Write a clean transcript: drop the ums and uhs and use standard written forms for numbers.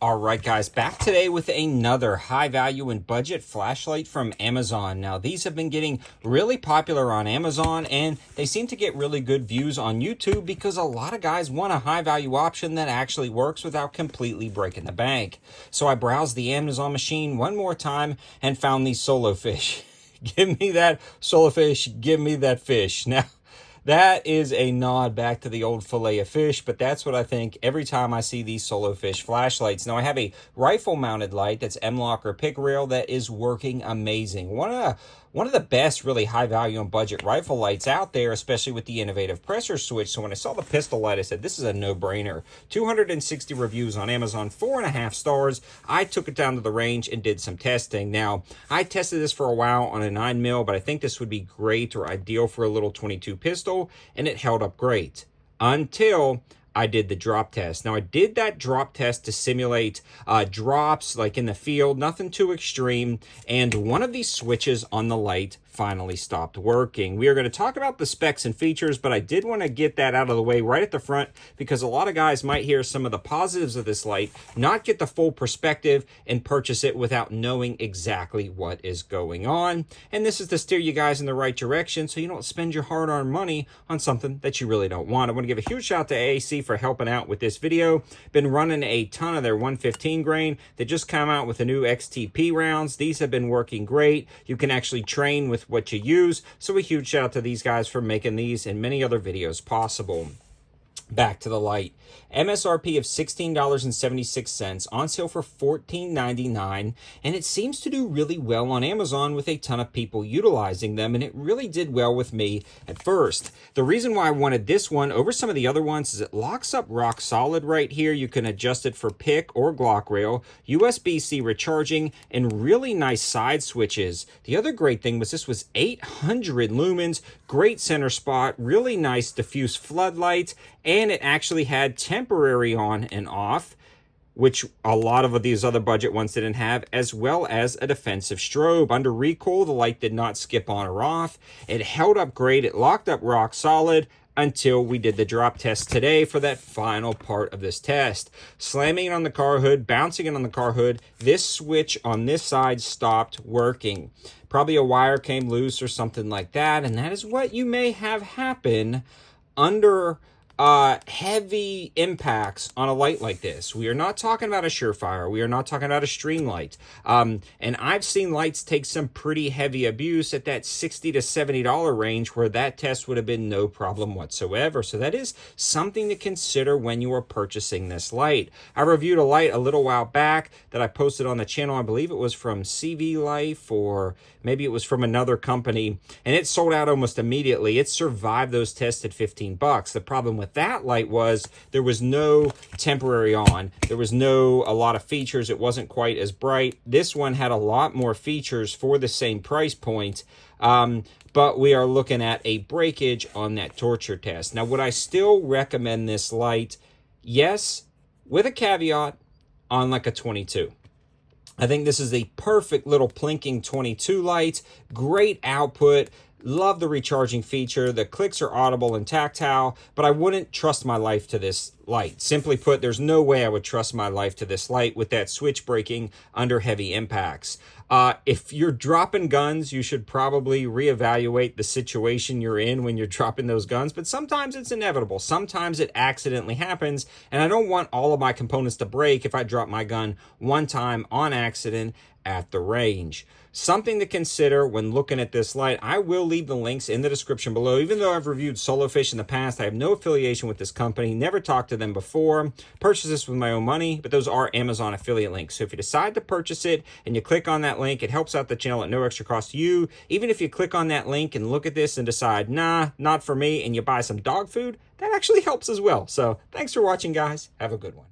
All right, guys, back today with another high value and budget flashlight from Amazon. Now, these have been getting really popular on Amazon, and they seem to get really good views on YouTube because a lot of guys want a high value option that actually works without completely breaking the bank. So I browsed the Amazon machine one more time and found these Solofish. Give me that Solofish, give me that fish. Now, that is a nod back to the old fillet of fish, but that's what I think every time I see these Solofish flashlights. Now, I have a rifle-mounted light that's M-LOK or pick rail that is working amazing. One of the best really high value and budget rifle lights out there, especially with the innovative pressure switch. So when I saw the pistol light, I said, this is a no-brainer. 260 reviews on Amazon, 4.5 stars. I took it down to the range and did some testing. Now, I tested this for a while on a 9mm, but I think this would be great or ideal for a little 22 pistol, and it held up great until I did the drop test. Now, I did that drop test to simulate drops like in the field, nothing too extreme, and one of these switches on the light finally stopped working. We are going to talk about the specs and features, but I did want to get that out of the way right at the front because a lot of guys might hear some of the positives of this light, not get the full perspective, and purchase it without knowing exactly what is going on. And this is to steer you guys in the right direction so you don't spend your hard-earned money on something that you really don't want. I want to give a huge shout out to AAC for helping out with this video. Been running a ton of their 115 grain. They just come out with the new XTP rounds. These have been working great. You can actually train with what you use. So a huge shout out to these guys for making these and many other videos possible. Back to the light. MSRP of $16.76, on sale for $14.99, and it seems to do really well on Amazon with a ton of people utilizing them, and it really did well with me at first. The reason why I wanted this one over some of the other ones is it locks up rock solid right here. You can adjust it for pick or Glock rail, USB-C recharging, and really nice side switches. The other great thing was this was 800 lumens, great center spot, really nice diffuse floodlight, and it actually had temporary on and off, which a lot of these other budget ones didn't have, as well as a defensive strobe. Under recoil, the light did not skip on or off. It held up great. It locked up rock solid until we did the drop test today for that final part of this test. Slamming it on the car hood, bouncing it on the car hood, this switch on this side stopped working. Probably a wire came loose or something like that, and that is what you may have happen under heavy impacts on a light like this. We are not talking about a Surefire. We are not talking about a Streamlight. And I've seen lights take some pretty heavy abuse at that $60 to $70 range where that test would have been no problem whatsoever. So that is something to consider when you are purchasing this light. I reviewed a light a little while back that I posted on the channel. I believe it was from CV Life or maybe it was from another company, and it sold out almost immediately. It survived those tests at $15. The problem with that light was there was no temporary on. There was a lot of features. It wasn't quite as bright. This one had a lot more features for the same price point. But we are looking at a breakage on that torture test. Now, would I still recommend this light? Yes, with a caveat on like a 22. I think this is a perfect little plinking 22 light, great output. Love the recharging feature. The clicks are audible and tactile, but I wouldn't trust my life to this light. Simply put, there's no way I would trust my life to this light with that switch breaking under heavy impacts. If you're dropping guns, you should probably reevaluate the situation you're in when you're dropping those guns, but sometimes it's inevitable. Sometimes it accidentally happens, and I don't want all of my components to break if I drop my gun one time on accident at the range. Something to consider when looking at this light. I will leave the links in the description below. Even though I've reviewed Solofish in the past, I have no affiliation with this company, never talked to them before, purchased this with my own money, but those are Amazon affiliate links. So if you decide to purchase it and you click on that link, it helps out the channel at no extra cost to you. Even if you click on that link and look at this and decide, nah, not for me, and you buy some dog food, that actually helps as well. So thanks for watching, guys. Have a good one.